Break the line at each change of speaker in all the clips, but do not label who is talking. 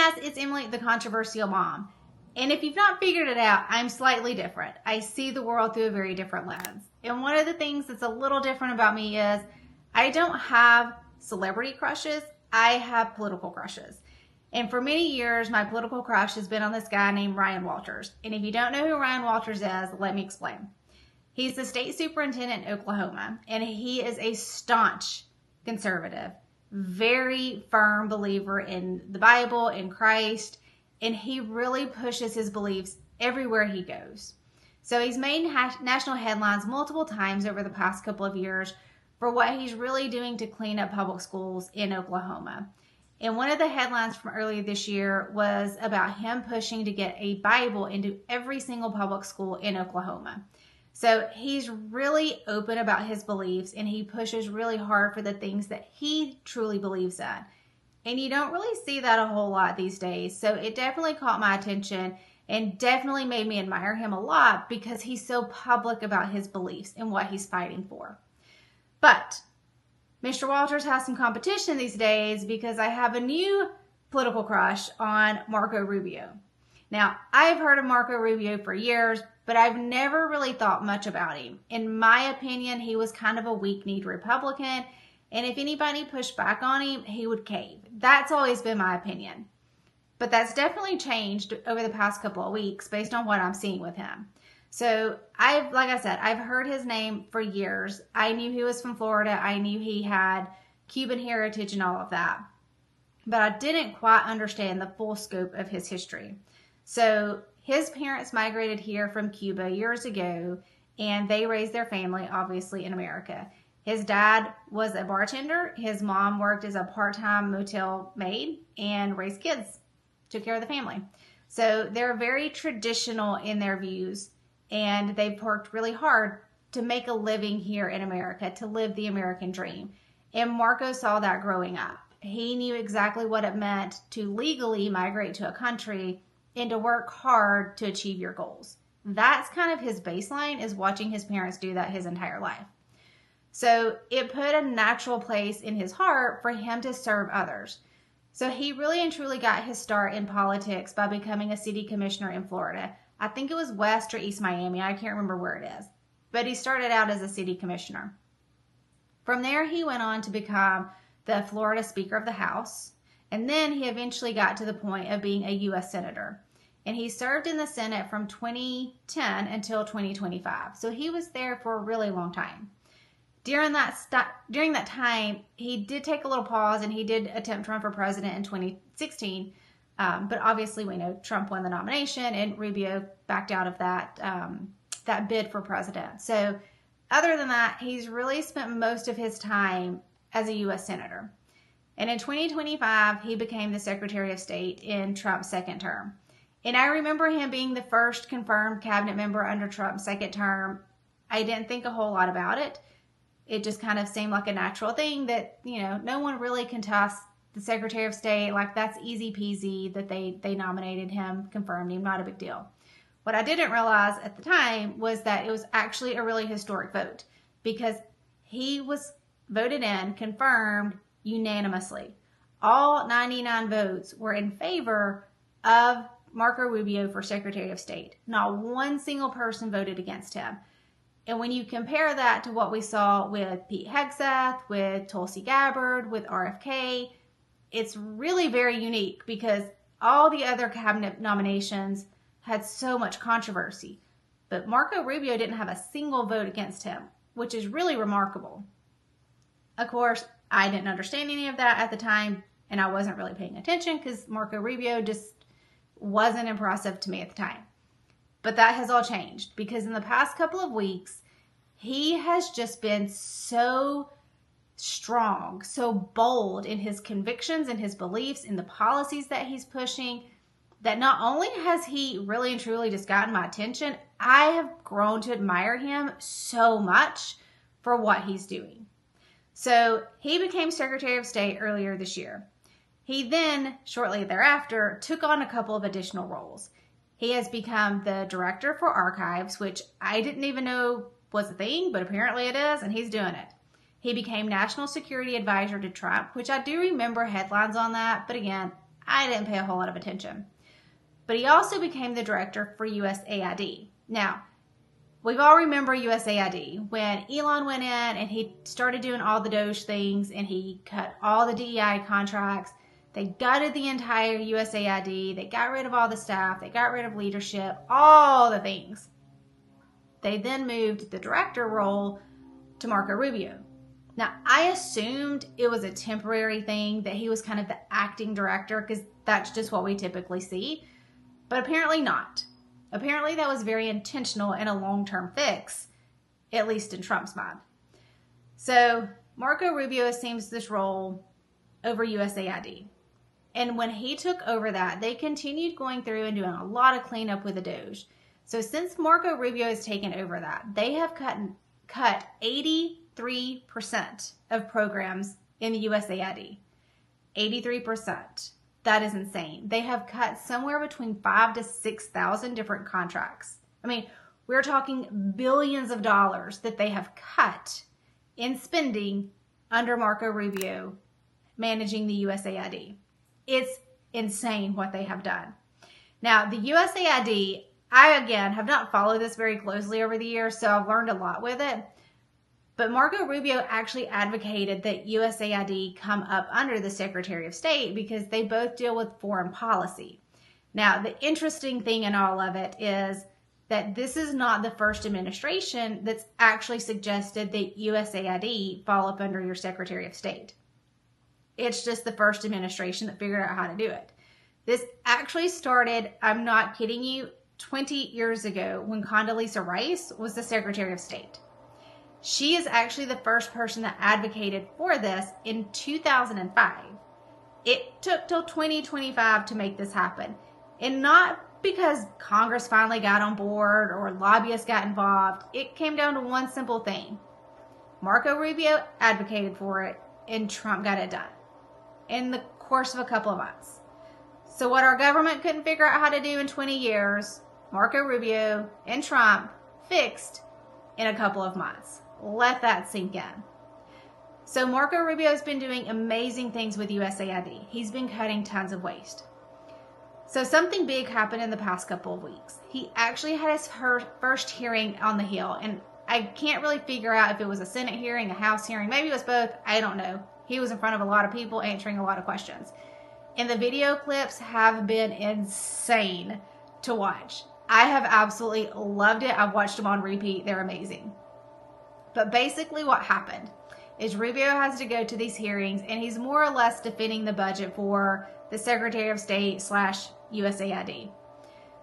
yes, it's Emily, the controversial mom. And if you've not figured it out, I'm slightly different. I see the world through a very different lens. And one of the things that's a little different about me is I don't have celebrity crushes. I have political crushes. And for many years, my political crush has been on this guy named Ryan Walters. And if you don't know who Ryan Walters is, let me explain. He's the state superintendent in Oklahoma, and he is a staunch conservative, very firm believer in the Bible, in Christ, and he really pushes his beliefs everywhere he goes. So he's made national headlines multiple times over the past couple of years for what he's really doing to clean up public schools in Oklahoma. And one of the headlines from earlier this year was about him pushing to get a Bible into every single public school in Oklahoma. So he's really open about his beliefs, and he pushes really hard for the things that he truly believes in. And you don't really see that a whole lot these days. So it definitely caught my attention and definitely made me admire him a lot because he's so public about his beliefs and what he's fighting for. But Mr. Walters has some competition these days because I have a new political crush on Marco Rubio. Now, I've heard of Marco Rubio for years, but I've never really thought much about him. In my opinion, he was kind of a weak-kneed Republican, and if anybody pushed back on him, he would cave. That's always been my opinion. But that's definitely changed over the past couple of weeks based on what I'm seeing with him. So like I said, I've heard his name for years. I knew he was from Florida. I knew he had Cuban heritage and all of that. But I didn't quite understand the full scope of his history. So his parents migrated here from Cuba years ago, and they raised their family, obviously, in America. His dad was a bartender. His mom worked as a part-time motel maid and raised kids, took care of the family. So they're very traditional in their views, and they've worked really hard to make a living here in America, to live the American dream. And Marco saw that growing up. He knew exactly what it meant to legally migrate to a country and to work hard to achieve your goals. That's kind of his baseline, is watching his parents do that his entire life. So it put a natural place in his heart for him to serve others. So he really and truly got his start in politics by becoming a city commissioner in Florida. I think it was West or East Miami. I can't remember where it is. But he started out as a city commissioner. From there, he went on to become the Florida Speaker of the House. And then he eventually got to the point of being a U.S. Senator. And he served in the Senate from 2010 until 2025. So he was there for a really long time. During that time, he did take a little pause, and he did attempt to run for president in 2016. But obviously, we know Trump won the nomination, and Rubio backed out of that bid for president. So other than that, he's really spent most of his time as a U.S. Senator. And in 2025, he became the Secretary of State in Trump's second term. And I remember him being the first confirmed cabinet member under Trump's second term. I didn't think a whole lot about it. It just kind of seemed like a natural thing that, no one really contests the Secretary of State. Like, that's easy peasy that they nominated him, confirmed him, not a big deal. What I didn't realize at the time was that it was actually a really historic vote because he was voted in, confirmed unanimously. All 99 votes were in favor of Marco Rubio for Secretary of State. Not one single person voted against him. And when you compare that to what we saw with Pete Hegseth, with Tulsi Gabbard, with RFK, it's really very unique because all the other cabinet nominations had so much controversy. But Marco Rubio didn't have a single vote against him, which is really remarkable. Of course, I didn't understand any of that at the time, and I wasn't really paying attention because Marco Rubio just wasn't impressive to me at the time. But that has all changed because in the past couple of weeks, he has just been so strong, so bold in his convictions and his beliefs in the policies that he's pushing, that not only has he really and truly just gotten my attention, I have grown to admire him so much for what he's doing. So he became Secretary of State earlier this year. He then, shortly thereafter, took on a couple of additional roles. He has become the Director for Archives, which I didn't even know was a thing, but apparently it is, and he's doing it. He became National Security Advisor to Trump, which I do remember headlines on that, but again, I didn't pay a whole lot of attention. But he also became the director for USAID. Now, we all remember USAID when Elon went in and he started doing all the Doge things and he cut all the DEI contracts. They gutted the entire USAID. They got rid of all the staff. They got rid of leadership, all the things. They then moved the director role to Marco Rubio. Now, I assumed it was a temporary thing, that he was kind of the acting director, because that's just what we typically see. But apparently not. Apparently that was very intentional and a long-term fix, at least in Trump's mind. So Marco Rubio assumes this role over USAID. And when he took over that, they continued going through and doing a lot of cleanup with the Doge. So since Marco Rubio has taken over that, they have cut 83% of programs in the USAID. 83%. That is insane. They have cut somewhere between 5,000 to 6,000 different contracts. I mean, we're talking billions of dollars that they have cut in spending under Marco Rubio managing the USAID. It's insane what they have done. Now, the USAID, I again have not followed this very closely over the years, so I've learned a lot with it. But Marco Rubio actually advocated that USAID come up under the Secretary of State because they both deal with foreign policy. Now, the interesting thing in all of it is that this is not the first administration that's actually suggested that USAID fall up under your Secretary of State. It's just the first administration that figured out how to do it. This actually started, I'm not kidding you, 20 years ago when Condoleezza Rice was the Secretary of State. She is actually the first person that advocated for this in 2005. It took till 2025 to make this happen. And not because Congress finally got on board or lobbyists got involved. It came down to one simple thing. Marco Rubio advocated for it and Trump got it done in the course of a couple of months. So what our government couldn't figure out how to do in 20 years, Marco Rubio and Trump fixed in a couple of months. Let that sink in. So Marco Rubio has been doing amazing things with USAID. He's been cutting tons of waste. So something big happened in the past couple of weeks. He actually had his first hearing on the Hill, and I can't really figure out if it was a Senate hearing, a House hearing. Maybe it was both. I don't know. He was in front of a lot of people answering a lot of questions. And the video clips have been insane to watch. I have absolutely loved it. I've watched them on repeat. They're amazing. But basically what happened is Rubio has to go to these hearings and he's more or less defending the budget for the Secretary of State / USAID.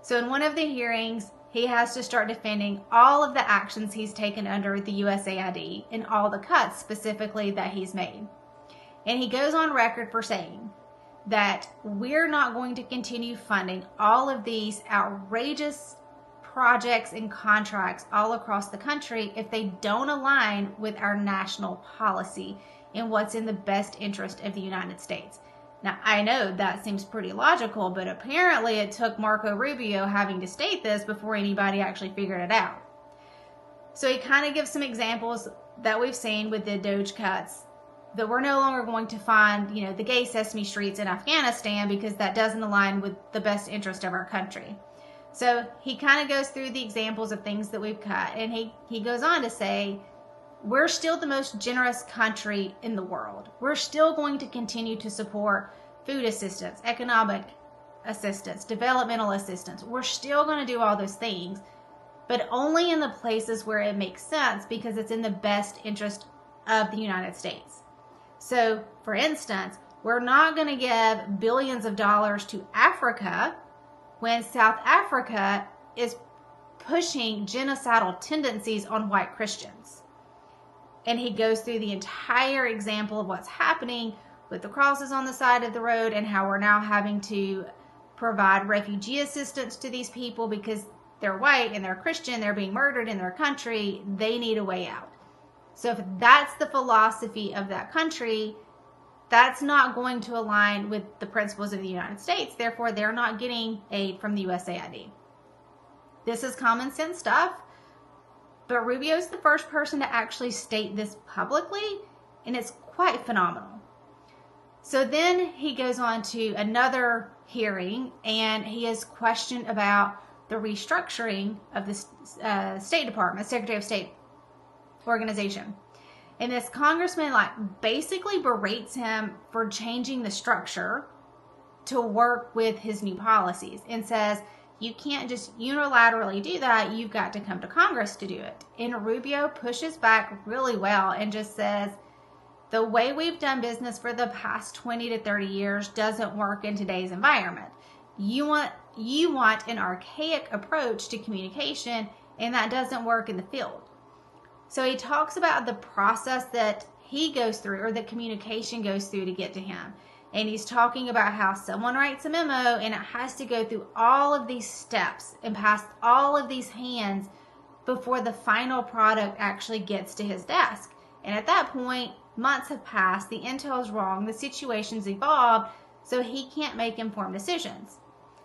So in one of the hearings, he has to start defending all of the actions he's taken under the USAID and all the cuts specifically that he's made. And he goes on record for saying that we're not going to continue funding all of these outrageous projects and contracts all across the country if they don't align with our national policy and what's in the best interest of the United States. Now, I know that seems pretty logical, but apparently it took Marco Rubio having to state this before anybody actually figured it out. So he kind of gives some examples that we've seen with the Doge cuts, that we're no longer going to fund, the gay Sesame Streets in Afghanistan because that doesn't align with the best interest of our country. So he kind of goes through the examples of things that we've cut, and he goes on to say, we're still the most generous country in the world. We're still going to continue to support food assistance, economic assistance, developmental assistance. We're still going to do all those things, but only in the places where it makes sense because it's in the best interest of the United States. So, for instance, we're not going to give billions of dollars to Africa when South Africa is pushing genocidal tendencies on white Christians. And he goes through the entire example of what's happening with the crosses on the side of the road and how we're now having to provide refugee assistance to these people because they're white and they're Christian, they're being murdered in their country, they need a way out. So if that's the philosophy of that country, that's not going to align with the principles of the United States. Therefore, they're not getting aid from the USAID. This is common sense stuff, but Rubio is the first person to actually state this publicly, and it's quite phenomenal. So then he goes on to another hearing, and he is questioned about the restructuring of the State Department, Secretary of State organization. And this congressman basically berates him for changing the structure to work with his new policies and says, you can't just unilaterally do that. You've got to come to Congress to do it. And Rubio pushes back really well and just says, the way we've done business for the past 20 to 30 years doesn't work in today's environment. You want an archaic approach to communication, and that doesn't work in the field. So he talks about the process that he goes through, or that communication goes through to get to him. And he's talking about how someone writes a memo and it has to go through all of these steps and pass all of these hands before the final product actually gets to his desk. And at that point, months have passed, the intel is wrong, the situation's evolved, so he can't make informed decisions.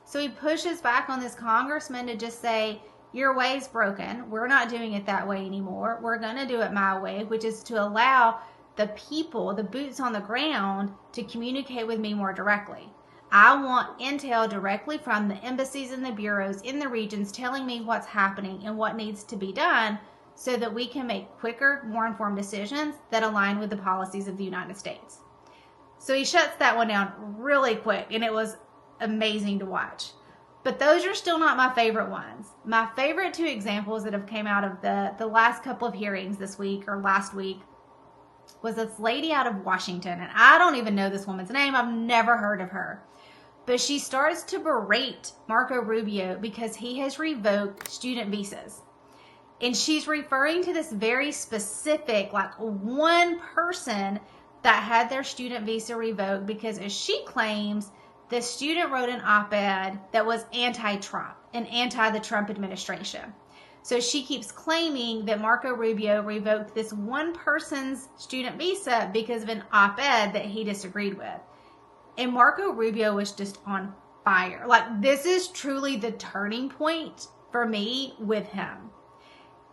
So he pushes back on this congressman to just say, your way's broken. We're not doing it that way anymore. We're going to do it my way, which is to allow the people, the boots on the ground, to communicate with me more directly. I want intel directly from the embassies and the bureaus in the regions telling me what's happening and what needs to be done so that we can make quicker, more informed decisions that align with the policies of the United States. So he shuts that one down really quick, and it was amazing to watch. But those are still not my favorite ones. My favorite two examples that have came out of the last couple of hearings this week or last week was this lady out of Washington. And I don't even know this woman's name. I've never heard of her. But she starts to berate Marco Rubio because he has revoked student visas. And she's referring to this very specific, one person that had their student visa revoked because, as she claims, the student wrote an op-ed that was anti-Trump and anti the Trump administration. So she keeps claiming that Marco Rubio revoked this one person's student visa because of an op-ed that he disagreed with. And Marco Rubio was just on fire. This is truly the turning point for me with him.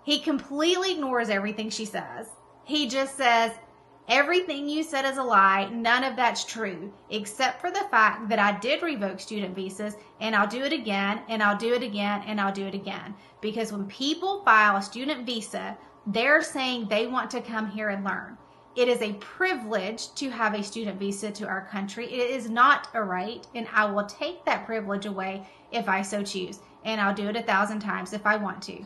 He completely ignores everything she says. He just says, everything you said is a lie. None of that's true, except for the fact that I did revoke student visas, and I'll do it again, and I'll do it again, and I'll do it again. Because when people file a student visa, they're saying they want to come here and learn. It is a privilege to have a student visa to our country. It is not a right, and I will take that privilege away if I so choose. And I'll do it 1,000 times if I want to.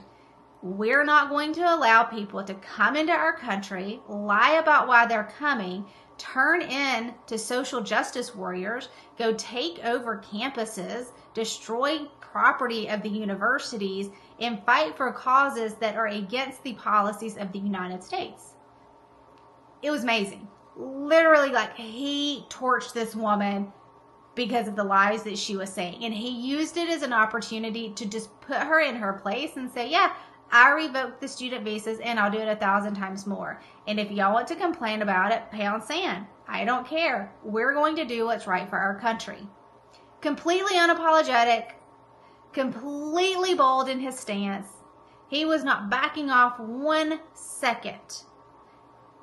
We're not going to allow people to come into our country, lie about why they're coming, turn in to social justice warriors, go take over campuses, destroy property of the universities, and fight for causes that are against the policies of the United States. It was amazing. Literally, he torched this woman because of the lies that she was saying. And he used it as an opportunity to just put her in her place and say, yeah, I revoked the student visas and I'll do it 1,000 times more. And if y'all want to complain about it, pound sand. I don't care. We're going to do what's right for our country. Completely unapologetic, completely bold in his stance. He was not backing off 1 second.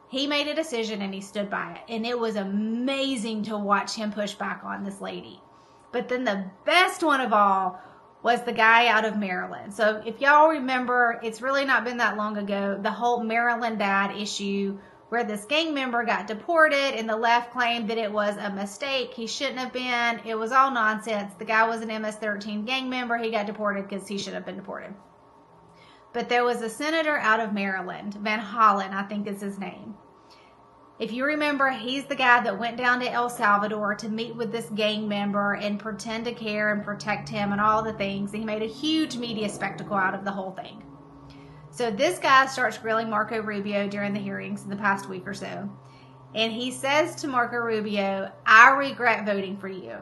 He made a decision and he stood by it. And it was amazing to watch him push back on this lady. But then the best one of all was the guy out of Maryland. So if y'all remember, it's really not been that long ago, the whole Maryland dad issue where this gang member got deported and the left claimed that it was a mistake. He shouldn't have been. It was all nonsense. The guy was an MS-13 gang member. He got deported because he should have been deported. But there was a senator out of Maryland, Van Hollen, I think is his name. If you remember, he's the guy that went down to El Salvador to meet with this gang member and pretend to care and protect him and all the things. He made a huge media spectacle out of the whole thing. So this guy starts grilling Marco Rubio during the hearings in the past week or so. And he says to Marco Rubio, I regret voting for you.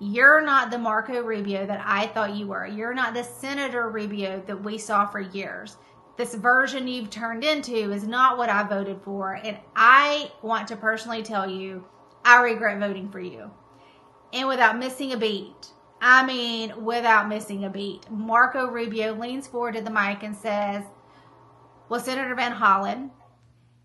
You're not the Marco Rubio that I thought you were. You're not the Senator Rubio that we saw for years. This version you've turned into is not what I voted for. And I want to personally tell you, I regret voting for you. And without missing a beat, without missing a beat, Marco Rubio leans forward to the mic and says, well, Senator Van Hollen,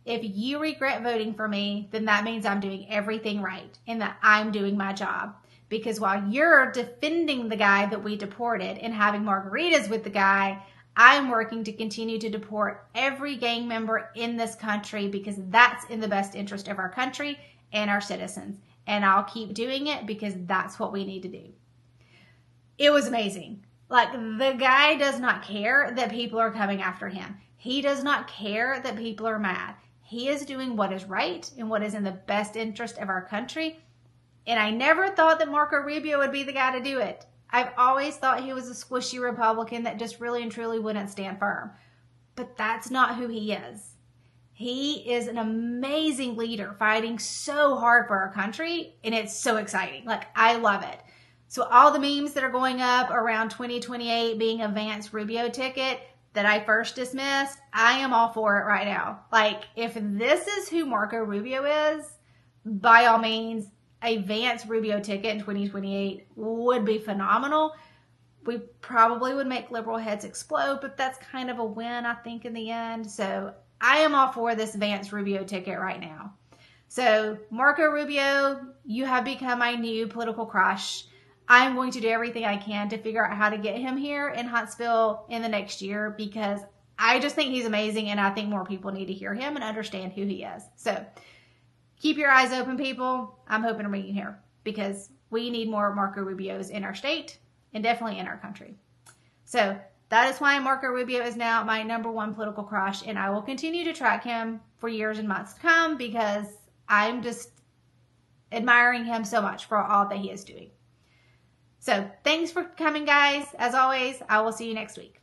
If you regret voting for me, then that means I'm doing everything right and that I'm doing my job. Because while you're defending the guy that we deported and having margaritas with the guy, I'm working to continue to deport every gang member in this country because that's in the best interest of our country and our citizens. And I'll keep doing it because that's what we need to do. It was amazing. Like, the guy does not care that people are coming after him. He does not care that people are mad. He is doing what is right and what is in the best interest of our country. And I never thought that Marco Rubio would be the guy to do it. I've always thought he was a squishy Republican that just really and truly wouldn't stand firm. But that's not who he is. He is an amazing leader fighting so hard for our country, and it's so exciting. Like, I love it. So all the memes that are going up around 2028 being a Vance Rubio ticket that I first dismissed, I am all for it right now. Like, if this is who Marco Rubio is, by all means, a Vance Rubio ticket in 2028 would be phenomenal. We probably would make liberal heads explode, but that's kind of a win, I think, in the end. So I am all for this Vance Rubio ticket right now. So Marco Rubio, you have become my new political crush. I'm going to do everything I can to figure out how to get him here in Huntsville in the next year because I just think he's amazing and I think more people need to hear him and understand who he is. So keep your eyes open, people. I'm hoping to bring you here because we need more Marco Rubios in our state and definitely in our country. So that is why Marco Rubio is now my #1 political crush, and I will continue to track him for years and months to come because I'm just admiring him so much for all that he is doing. So thanks for coming, guys. As always, I will see you next week.